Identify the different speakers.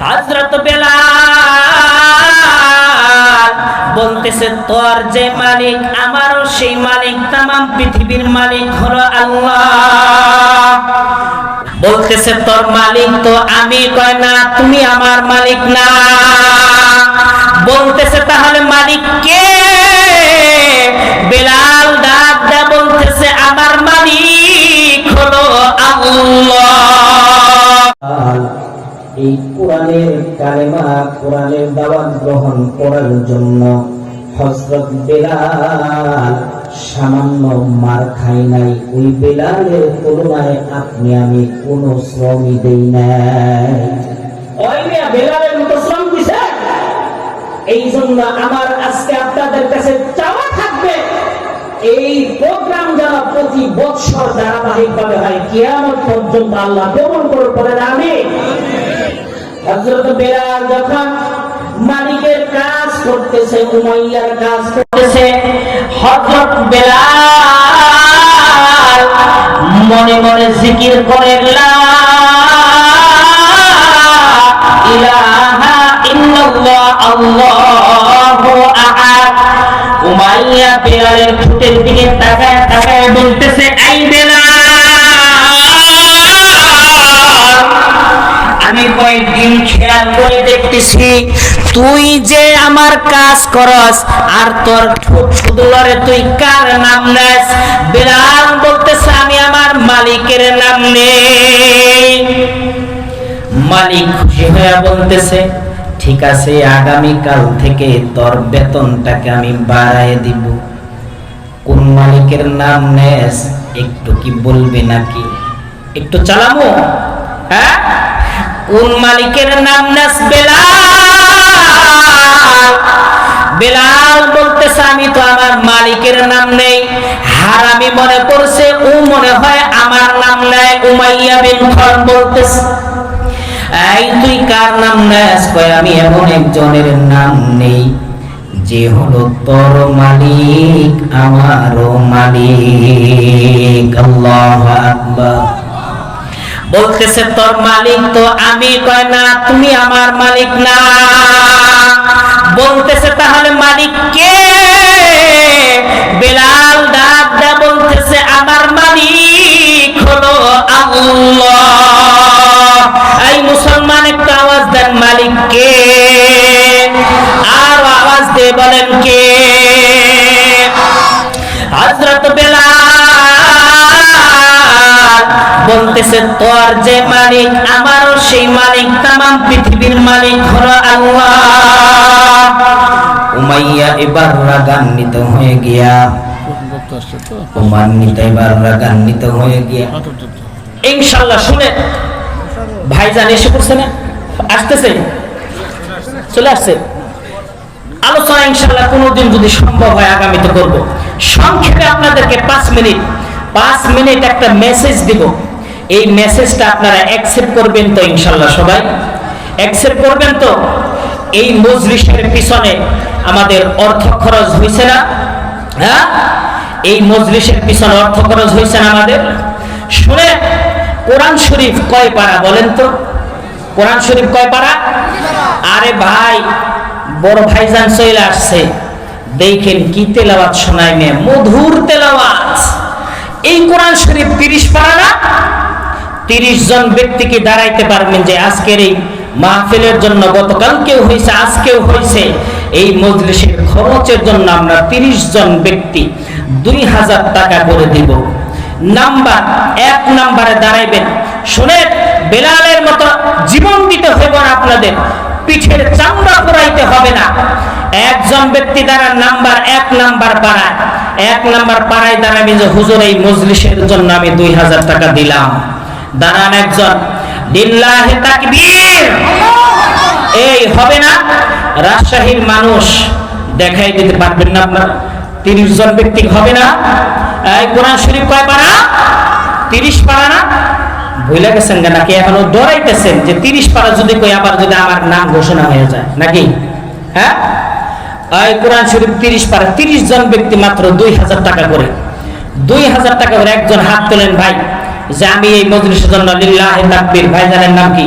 Speaker 1: হযরত বেলাল বলতেছে, তোর যে মালিক আমারও সেই মালিক, তামাম পৃথিবীর মালিক হলো আল্লাহ। বলতেছে, তোর মালিক তো আমি। কয় না, তুমি আমার মালিক না। বলতেছে, তাহলে মালিক কে? বেলাল ডাক দেয়া বলতেছে, আমার মালিক হলো আল্লাহ। এই কোরআনের কালেমা, কোরআনের দাওয়াত গ্রহণ করার জন্য হযরত বেলাল সামান্য মার খাই নাই। ওই বেলালের তুলনায় আপনি আমি কোন শ্রমই দেই নাই। ওই মিয়া বেলালের মতো শ্রম দিছে। এই জন্য আমার আজকে আপনাদের কাছে চাওয়া থাকবে, এই প্রোগ্রাম যারা প্রতি বছর ধারাবাহিকভাবে হয়, কিয়ামত পর্যন্ত আল্লাহ কবুল করুন, বলেন আমিন। হযরত বেলাল যখন মালিকের কাজ করতেছে, উমাইয়ার কাজ করতেছে, হযরত বেলাল মনে মনে জিকির করে, লা ইলাহা ইল্লাল্লাহ আল্লাহু আহাদ। উমাইয়া বেলালের ঠোঁটের দিকে তাকায় তাকায় বলতেছে, এই বেলাল, আমি কয়েকদিন খেয়াল করে দেখতেছি তুই যে আমার কাজ করস, আর তোর ঠোঁট শুধুরে তুই কার নাম নেস? বেলাল বলতেছে, আমি আমার মালিকের নাম নেই। মালিক খুশি হয়ে বলতেছে, ঠিক আছে, আগামীকাল থেকে তোর বেতনটাকে আমি বাড়ায় দিব। কোন মালিকের নাম নেস একটু কি বলবি নাকি? একটু চালামো, হ্যাঁ? কোন মালিকের নাম নেস বেলাল? বেলাল বলতেছে, আমি তো আমার মালিকের নাম নেই। হারামি মনে করছে ও মনে হয় আমার নাম নেয়। উমাইয়া বিন খান বলতেছে, এই তুই কার নাম নেস? কয়, আমি এমন একজনের নাম নেই যে হলো তোর মালিক, আমারও মালিক। আল্লাহু আকবার। বলতেছে, তোর মালিক তো আমি। কয় না, তুমি আমার মালিক না। বলতেছে, তাহলে মালিক কে? বেলাল ডাক দেয়া বলতেছে, আমার মালিক হলো আল্লাহ। এই মুসলমান একটু আওয়াজ দেন, মালিক কে? আর আওয়াজ দিয়ে বলেন কে? হযরত বেলাল বলতেছে, তোর যে মালিক আমারও সেই মালিক, তামাম পৃথিবীর মালিক হলো আল্লাহ। উমাইয়া এবার রাগান্বিত হয়ে গিয়া, এবার রাগান্বিত হয়ে গিয়া, ইনশাআল্লাহ শুনে ভাইজান এসে পড়ছে না? আসতেছে, চলে আসছে। আলোচনা ইনশাআল্লাহ কোনোদিন যদি সম্ভব হয় আগামীতে করব। সংক্ষেপে আপনাদেরকে 5 মিনিট একটা মেসেজ দিব। এই মেসেজটা আপনারা অ্যাকসেপ্ট করবেন তো? ইনশাআল্লাহ সবাই অ্যাকসেপ্ট করবেন তো? এই মজলিসের পিছনে আমাদের অর্থ খরচ হয়েছে না? হ্যাঁ, এই মজলিসের পিছনে অর্থ খরচ হয়েছে না আমাদের? শুনে, কোরআন শরীফ কয় পারা বলেন তো? কোরআন শরীফ কয় পারা? আরে ভাই, বড় ভাইজান চলে আসছে, দেখেন কি তেলাওয়াত শোনায়, মেয়ে মধুর তেলাওয়াত। এই কোরআন শরীফ 30 পারা না? 30 জন ব্যক্তিকে দাঁড়াইতে পারবেন যে আজকের এই মাহফিলের জন্য, গতকালকেও হয়েছে, আজকেও হয়েছে, এই মজলিসের খরচের জন্য আমরা 30 জন ব্যক্তি 2000 টাকা করে দিব। নাম্বার 1 নাম্বারে দাঁড়াইবেন। শুনেন, বেলালের মতো জীবন দিতে হবে না, আপনাদের পিঠের চামড়া পুরাইতে হবে না। একজন ব্যক্তি দ্বারা নাম্বার 1 নাম্বার পাড়ায়, 1 নাম্বার পাড়ায় দাঁড়াবেন যে হুজুর এই মজলিসের জন্য আমি 2000 টাকা দিলাম। দাঁড়ান একজন, লিল্লাহি তাকবীর। এই হবে না? রাজশাহীর মানুষ দেখাই দিতে পারবেন না আপনারা? 30 জন ব্যক্তি হবে না? এই কোরআন শরীফ কয় পারা? 30 পারা না? ভুলে গেছেন নাকি? এখনো ডরাইতেছেন যে 30 পারা যদি কই আবার যদি আমার নাম ঘোষণা হয়ে যায় নাকি? হ্যাঁ, এই কোরআন শরীফ 30 পারা, 30 জন ব্যক্তি মাত্র 2000 টাকা করে। 2000 টাকা করে। একজন হাত তোলেন ভাই যে আমি এই মজলিসের জন্য লিল্লাহি তাকবীর। ভাইজানের নাম কি?